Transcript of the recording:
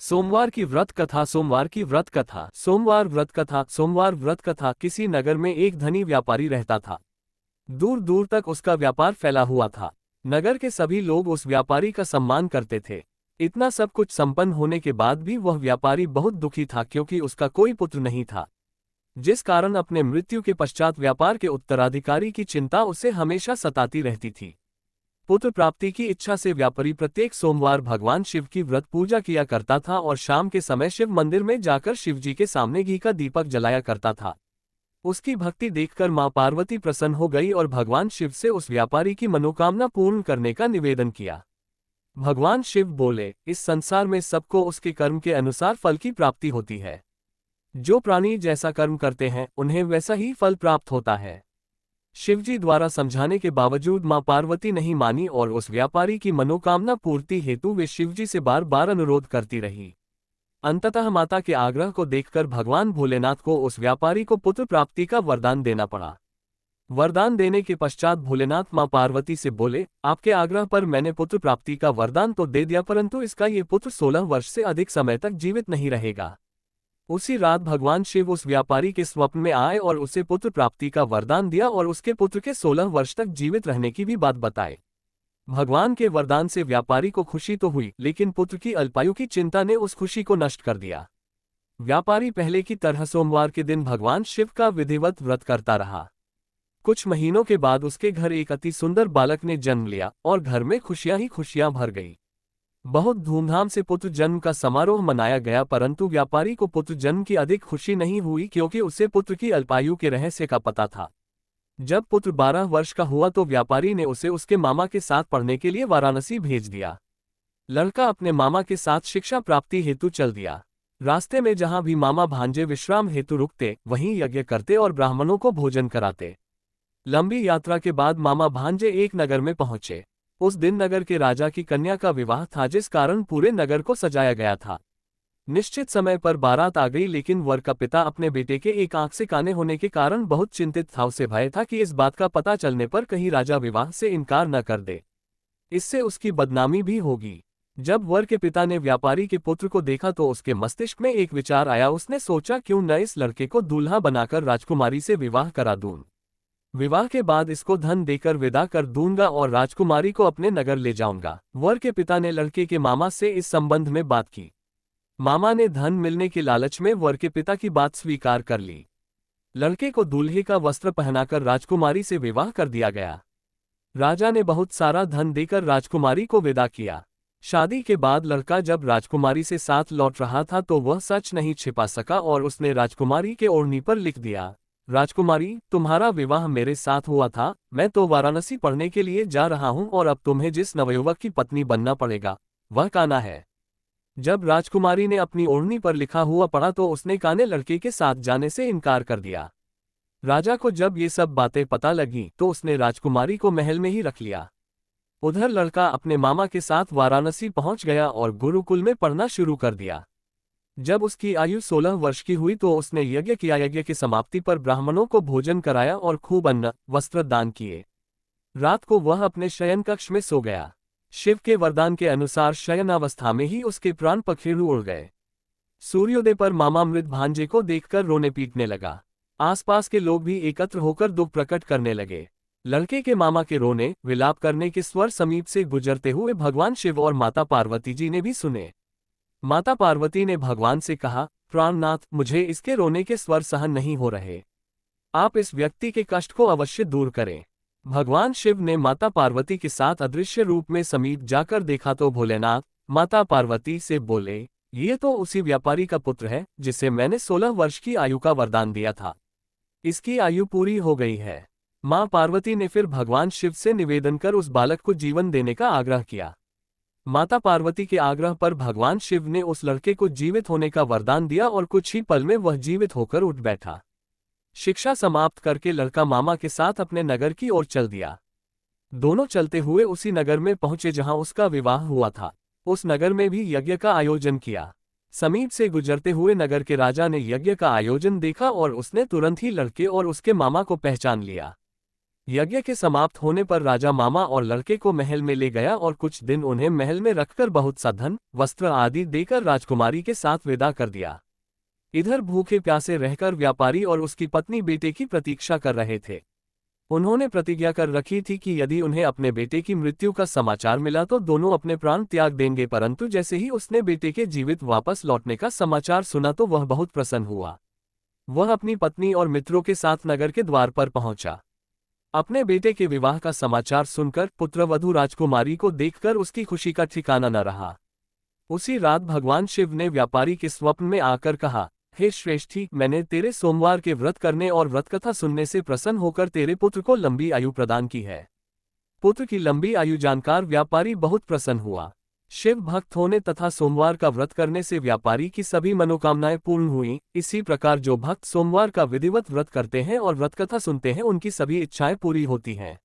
सोमवार की व्रत कथा। सोमवार की व्रत कथा। सोमवार व्रत कथा। सोमवार व्रत कथा। किसी नगर में एक धनी व्यापारी रहता था। दूर दूर तक उसका व्यापार फैला हुआ था। नगर के सभी लोग उस व्यापारी का सम्मान करते थे। इतना सब कुछ संपन्न होने के बाद भी वह व्यापारी बहुत दुखी था, क्योंकि उसका कोई पुत्र नहीं था, जिस कारण अपने मृत्यु के पश्चात व्यापार के उत्तराधिकारी की चिंता उसे हमेशा सताती रहती थी। पुत्र प्राप्ति की इच्छा से व्यापारी प्रत्येक सोमवार भगवान शिव की व्रत पूजा किया करता था और शाम के समय शिव मंदिर में जाकर शिवजी के सामने घी का दीपक जलाया करता था। उसकी भक्ति देखकर मां पार्वती प्रसन्न हो गई और भगवान शिव से उस व्यापारी की मनोकामना पूर्ण करने का निवेदन किया। भगवान शिव बोले, इस संसार में सबको उसके कर्म के अनुसार फल की प्राप्ति होती है। जो प्राणी जैसा कर्म करते हैं उन्हें वैसा ही फल प्राप्त होता है। शिवजी द्वारा समझाने के बावजूद मां पार्वती नहीं मानी और उस व्यापारी की मनोकामना पूर्ति हेतु वे शिवजी से बार बार अनुरोध करती रही। अंततः माता के आग्रह को देखकर भगवान भोलेनाथ को उस व्यापारी को पुत्र प्राप्ति का वरदान देना पड़ा। वरदान देने के पश्चात भोलेनाथ मां पार्वती से बोले, आपके आग्रह पर मैंने पुत्र प्राप्ति का वरदान तो दे दिया, परंतु इसका ये पुत्र 16 वर्ष से अधिक समय तक जीवित नहीं रहेगा। उसी रात भगवान शिव उस व्यापारी के स्वप्न में आए और उसे पुत्र प्राप्ति का वरदान दिया और उसके पुत्र के 16 वर्ष तक जीवित रहने की भी बात बताई। भगवान के वरदान से व्यापारी को खुशी तो हुई, लेकिन पुत्र की अल्पायु की चिंता ने उस खुशी को नष्ट कर दिया। व्यापारी पहले की तरह सोमवार के दिन भगवान शिव का विधिवत व्रत करता रहा। कुछ महीनों के बाद उसके घर एक अति सुंदर बालक ने जन्म लिया और घर में खुशियां ही खुशियां भर गई। बहुत धूमधाम से पुत्र जन्म का समारोह मनाया गया, परंतु व्यापारी को पुत्र जन्म की अधिक खुशी नहीं हुई, क्योंकि उसे पुत्र की अल्पायु के रहस्य का पता था। जब पुत्र 12 वर्ष का हुआ तो व्यापारी ने उसे उसके मामा के साथ पढ़ने के लिए वाराणसी भेज दिया। लड़का अपने मामा के साथ शिक्षा प्राप्ति हेतु चल दिया। रास्ते में जहां भी मामा भांजे विश्राम हेतु रुकते, वहीं यज्ञ करते और ब्राह्मणों को भोजन कराते। लंबी यात्रा के बाद मामा भांजे एक नगर में पहुंचे। उस दिन नगर के राजा की कन्या का विवाह था, जिस कारण पूरे नगर को सजाया गया था। निश्चित समय पर बारात आ गई, लेकिन वर का पिता अपने बेटे के एक आंख से काने होने के कारण बहुत चिंतित था। उसे भय था कि इस बात का पता चलने पर कहीं राजा विवाह से इनकार न कर दे, इससे उसकी बदनामी भी होगी। जब वर के पिता ने व्यापारी के पुत्र को देखा तो उसके मस्तिष्क में एक विचार आया। उसने सोचा, क्यों न इस लड़के को दूल्हा बनाकर राजकुमारी से विवाह करा दूं। विवाह के बाद इसको धन देकर विदा कर दूंगा और राजकुमारी को अपने नगर ले जाऊंगा। वर के पिता ने लड़के के मामा से इस संबंध में बात की। मामा ने धन मिलने के लालच में वर के पिता की बात स्वीकार कर ली। लड़के को दूल्हे का वस्त्र पहनाकर राजकुमारी से विवाह कर दिया गया। राजा ने बहुत सारा धन देकर राजकुमारी को विदा किया। शादी के बाद लड़का जब राजकुमारी से साथ लौट रहा था तो वह सच नहीं छिपा सका और उसने राजकुमारी के ओढ़नी पर लिख दिया, राजकुमारी, तुम्हारा विवाह मेरे साथ हुआ था। मैं तो वाराणसी पढ़ने के लिए जा रहा हूं और अब तुम्हें जिस नवयुवक की पत्नी बनना पड़ेगा वह कान्हा है। जब राजकुमारी ने अपनी ओढ़नी पर लिखा हुआ पढ़ा तो उसने कान्हे लड़के के साथ जाने से इनकार कर दिया। राजा को जब ये सब बातें पता लगी तो उसने राजकुमारी को महल में ही रख लिया। उधर लड़का अपने मामा के साथ वाराणसी पहुंच गया और गुरुकुल में पढ़ना शुरू कर दिया। जब उसकी आयु 16 वर्ष की हुई तो उसने यज्ञ किया। यज्ञ की समाप्ति पर ब्राह्मणों को भोजन कराया और खूब अन्न वस्त्र दान किए। रात को वह अपने शयन कक्ष में सो गया। शिव के वरदान के अनुसार शयनावस्था में ही उसके प्राण पखेरु उड़ गए। सूर्योदय पर मामा मृत भांजे को देखकर रोने पीटने लगा। आसपास के लोग भी एकत्र होकर दुख प्रकट करने लगे। लड़के के मामा के रोने विलाप करने के स्वर समीप से गुजरते हुए भगवान शिव और माता पार्वती जी ने भी सुने। माता पार्वती ने भगवान से कहा, प्राणनाथ, मुझे इसके रोने के स्वर सहन नहीं हो रहे। आप इस व्यक्ति के कष्ट को अवश्य दूर करें। भगवान शिव ने माता पार्वती के साथ अदृश्य रूप में समीप जाकर देखा तो भोलेनाथ माता पार्वती से बोले, ये तो उसी व्यापारी का पुत्र है जिसे मैंने 16 वर्ष की आयु का वरदान दिया था। इसकी आयु पूरी हो गई है। मां पार्वती ने फिर भगवान शिव से निवेदन कर उस बालक को जीवन देने का आग्रह किया। माता पार्वती के आग्रह पर भगवान शिव ने उस लड़के को जीवित होने का वरदान दिया और कुछ ही पल में वह जीवित होकर उठ बैठा। शिक्षा समाप्त करके लड़का मामा के साथ अपने नगर की ओर चल दिया। दोनों चलते हुए उसी नगर में पहुंचे जहां उसका विवाह हुआ था। उस नगर में भी यज्ञ का आयोजन किया। समीप से गुजरते हुए नगर के राजा ने यज्ञ का आयोजन देखा और उसने तुरंत ही लड़के और उसके मामा को पहचान लिया। यज्ञ के समाप्त होने पर राजा मामा और लड़के को महल में ले गया और कुछ दिन उन्हें महल में रखकर बहुत सा धन, वस्त्र आदि देकर राजकुमारी के साथ विदा कर दिया। इधर भूखे प्यासे रहकर व्यापारी और उसकी पत्नी बेटे की प्रतीक्षा कर रहे थे। उन्होंने प्रतिज्ञा कर रखी थी कि यदि उन्हें अपने बेटे की मृत्यु का समाचार मिला तो दोनों अपने प्राण त्याग देंगे, परंतु जैसे ही उसने बेटे के जीवित वापस लौटने का समाचार सुना तो वह बहुत प्रसन्न हुआ। वह अपनी पत्नी और मित्रों के साथ नगर के द्वार पर पहुंचा। अपने बेटे के विवाह का समाचार सुनकर पुत्रवधू राजकुमारी को देखकर उसकी खुशी का ठिकाना न रहा। उसी रात भगवान शिव ने व्यापारी के स्वप्न में आकर कहा, हे श्रेष्ठी, मैंने तेरे सोमवार के व्रत करने और व्रतकथा सुनने से प्रसन्न होकर तेरे पुत्र को लंबी आयु प्रदान की है। पुत्र की लंबी आयु जानकर व्यापारी बहुत प्रसन्न हुआ। शिव भक्त होने तथा सोमवार का व्रत करने से व्यापारी की सभी मनोकामनाएं पूर्ण हुई। इसी प्रकार जो भक्त सोमवार का विधिवत व्रत करते हैं और व्रतकथा सुनते हैं उनकी सभी इच्छाएं पूरी होती हैं।